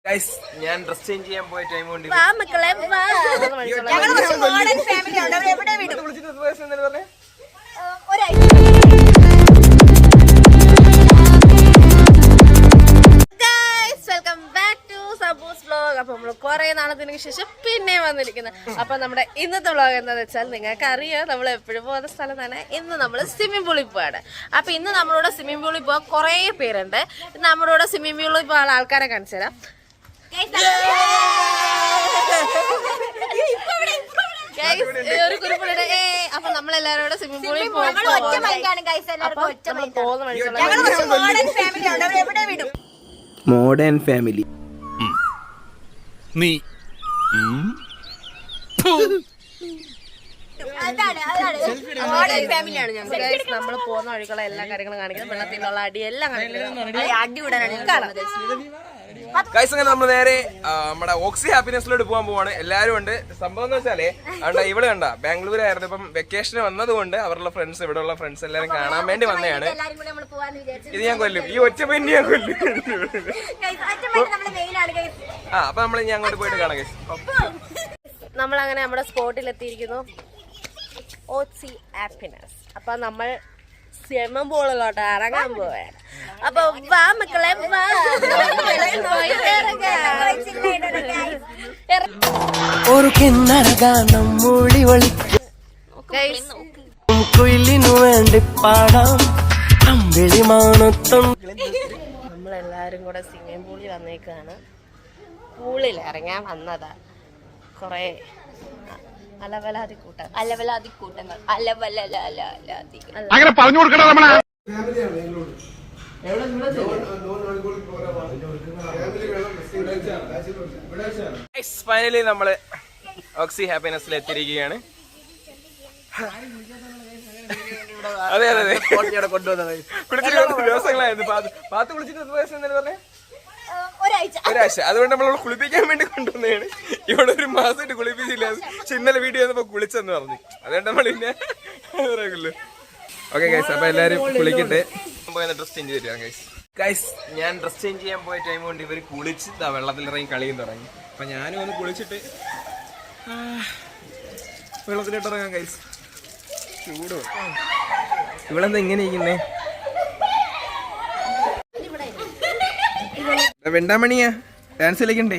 Guys ഞാൻ dress change ചെയ്യാൻ പോയ ടൈം കൊണ്ട് അപ്പൊ നമ്മള് കുറെ നാളത്തിന് ശേഷം പിന്നെ വന്നിരിക്കുന്നത്. അപ്പൊ നമ്മുടെ ഇന്നത്തെ വ്ളോഗ് എന്താന്ന് വെച്ചാൽ നിങ്ങൾക്ക് അറിയാം, നമ്മൾ എപ്പോഴും പോകുന്ന സ്ഥലം തന്നെ. ഇന്ന് നമ്മൾ സ്വിമ്മിംഗ് പൂളിൽ പോവാണ്. അപ്പൊ ഇന്ന് നമ്മളോട് സ്വിമ്മിംഗ് പൂളിൽ പോകാൻ കുറെ പേരുണ്ട്. നമ്മളോട് സ്വിമ്മിംഗ് പൂളിൽ പോകാൻ ആൾക്കാരെ കാണിച്ചു തരാം. ഒരു കുറിപ്പിടെ അപ്പൊ നമ്മളെല്ലാരോടും സ്വിമ്മിംഗ് പൂളിൽ പോകുന്ന മോഡേൺ ഫാമിലി. നീ നമ്മൾ പോകുന്ന വഴിക്കുള്ള എല്ലാ കാര്യങ്ങളും കാണിക്കുന്നത്, വെള്ളത്തിലുള്ള അടി എല്ലാം കാണിക്കുന്നത്. നമ്മൾ നേരെ നമ്മുടെ ഓക്സി ഹാപ്പിനെസ്സിലോട്ട് പോകാൻ പോവാണ്. എല്ലാരും ഉണ്ട്. സംഭവം എന്ന് വെച്ചാലേ ഇവിടെ കണ്ട ബാംഗ്ലൂരായിരുന്നു. ഇപ്പം വെക്കേഷന് വന്നതുകൊണ്ട് അവരുടെ ഫ്രണ്ട്സ്, ഇവിടെ ഉള്ള ഫ്രണ്ട്സ് എല്ലാരും കാണാൻ വേണ്ടി വന്നതാണ്. ഇത് ഞാൻ കൊല്ലും, ഈ ഒറ്റ പെണ്ണി ഞാൻ കൊല്ലും. അപ്പൊ നമ്മൾ ഇനി അങ്ങോട്ട് പോയിട്ട് കാണാം. നമ്മളങ്ങനെ നമ്മുടെ സ്പോട്ടിൽ എത്തിയിരിക്കുന്നു, ഓക്സി ഹാപ്പിനെസ്. അപ്പൊ നമ്മൾ സ്വിമ്മിംഗ് പൂളിലോട്ട് ഇറങ്ങാൻ പോവാണ്. അപ്പൊ വാ മക്കളെ വാ. ഒരു കിന്നരഗാനം മൂളി ഒളിക്കുയിലിനു വേണ്ടി പാടാം അമ്പിളിമാണത്തും. നമ്മളെല്ലാരും കൂടെ സ്വിമ്മിംഗ് പൂളിൽ വന്നേക്കാണ്. പൂളിൽ ഇറങ്ങാൻ വന്നതാ. കൊറേ അലവലാതി കൂട്ടങ്ങൾ അങ്ങനെ പറഞ്ഞു കൊടുക്കണം നമ്മളെ. ഫൈനലി നമ്മള് ഓക്സി ഹാപ്പിനെസ്സിൽ എത്തിയിരിക്കുകയാണ്. അതെ അതെ അതെ, കുളിച്ചിട്ട് ദിവസങ്ങളായിരുന്നു. പാത്ത് കുളിച്ചിട്ട് പറഞ്ഞേ ഒരാഴ്ച. അതുകൊണ്ട് നമ്മൾ കുളിപ്പിക്കാൻ വേണ്ടി കൊണ്ടുവന്നതാണ്. ഇവിടെ ഒരു മാസമായിട്ട് കുളിപ്പിച്ചില്ല. പക്ഷെ ഇന്നലെ വീഡിയോ വന്നപ്പോ കുളിച്ചെന്ന് പറഞ്ഞു. അതുകൊണ്ട് നമ്മൾ പിന്നെ പറയുള്ളൂ. ഓക്കെ ഗൈസ്, അപ്പൊ എല്ലാരും കുളിക്കട്ടെ. ഡ്രസ് ചേഞ്ച് ചെയ്തിട്ടാ ഗൈസ്. ഞാൻ ഡ്രസ് ചേഞ്ച് ചെയ്യാൻ പോയ ടൈം കൊണ്ട് ഇവര് കുളിച്ച് വെള്ളത്തിലിറങ്ങി കളിയും തുടങ്ങി. അപ്പൊ ഞാനും ഒന്ന് കുളിച്ചിട്ട് വെള്ളത്തിലിട്ടിറങ്ങാം ഗൈസ്. ചൂട് ഇവളെന്താ ഇങ്ങനെ ഇരിക്കുന്നേ? വെണ്ടാമണിയാ ഡാൻസ് കളിക്കണ്ടേ?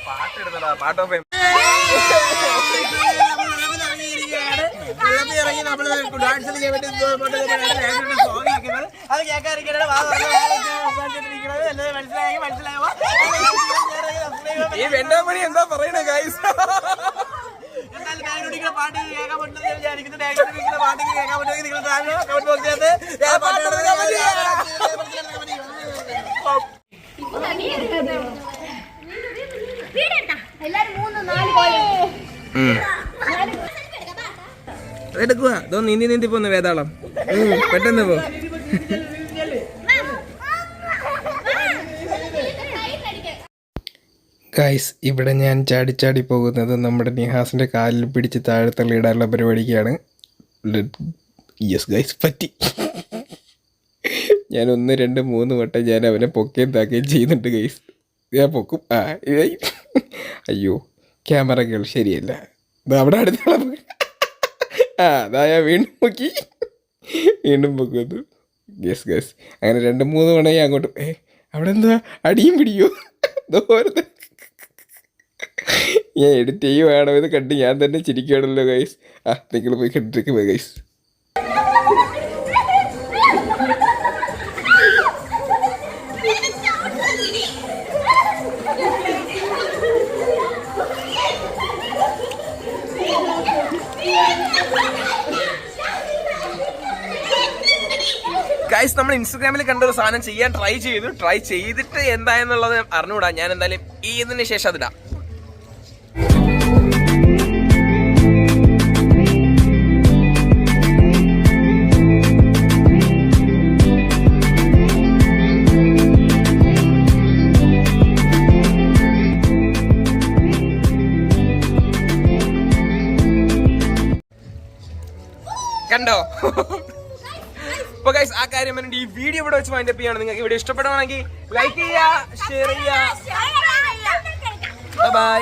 പാട്ടെടുത്തടാ, പാട്ടോ ഫെയിം. ഈ വെണ്ടാമണി എന്താ പറയണേ ഗൈസ്? പാട്ട് കേൾക്കാൻ പറ്റുന്നത് വിചാരിക്കുന്നു. പാട്ട് കേൾക്കാൻ പറ്റുമെങ്കിൽ നിങ്ങൾ എടുക്കുക. അതോ നീന്തി നീന്തി പോന്ന് വേതാളം. പെട്ടെന്ന് പോ. ഗൈസ്, ഇവിടെ ഞാൻ ചാടി പോകുന്നത് നമ്മുടെ നിഹാസിൻ്റെ കാലിൽ പിടിച്ച് താഴെ തള്ളിയിടാനുള്ള പരിപാടിക്കാണ്. യെസ് ഗൈസ്, പറ്റി. ഞാൻ 1, 2, 3 വട്ടം ഞാൻ അവനെ പൊക്കുകയും താക്കുകയും ചെയ്യുന്നുണ്ട് ഗൈസ്. ഞാൻ പൊക്കും. അയ്യോ, ക്യാമറകൾ ശരിയല്ല. അവിടെ അടുത്തുള്ള അതാ ഞാൻ വീണ്ടും പൊക്കി, വീണ്ടും പൊക്കുന്നു. യെസ് ഗൈസ്, അങ്ങനെ 2, 3 തവണ അങ്ങോട്ട്. അവിടെ എന്താ അടിയും പിടിയോ? ദോരത്തെ ഞാൻ എഡിറ്റ് ചെയ്യുവാണോ ഇത് കണ്ട് ഞാൻ തന്നെ ചിരിക്കുകയാണല്ലോ ഗൈസ്. നിങ്ങൾ പോയി കണ്ടിരിക്കുക ഗൈസ്. ഗൈസ്, നമ്മൾ ഇൻസ്റ്റാഗ്രാമിൽ കണ്ട ഒരു സാധനം ചെയ്യാൻ ട്രൈ ചെയ്തിട്ട് എന്തായെന്നുള്ളത് അറിഞ്ഞുകൂടാ. ഞാൻ എന്തായാലും ഇതിന് ശേഷം അതിടാം. കണ്ടോ? അപ്പൊ ഗൈസ് ആ കാര്യം പറഞ്ഞിട്ട് ഈ വീഡിയോ ഇവിടെ വെച്ച് മൈൻഡ് അപ്പ് ചെയ്യാണ്. നിങ്ങൾക്ക് ഇവിടെ ഇഷ്ടപ്പെടുവാണെങ്കിൽ ലൈക്ക് ചെയ്യുക, ഷെയർ ചെയ്യുക. ബൈ.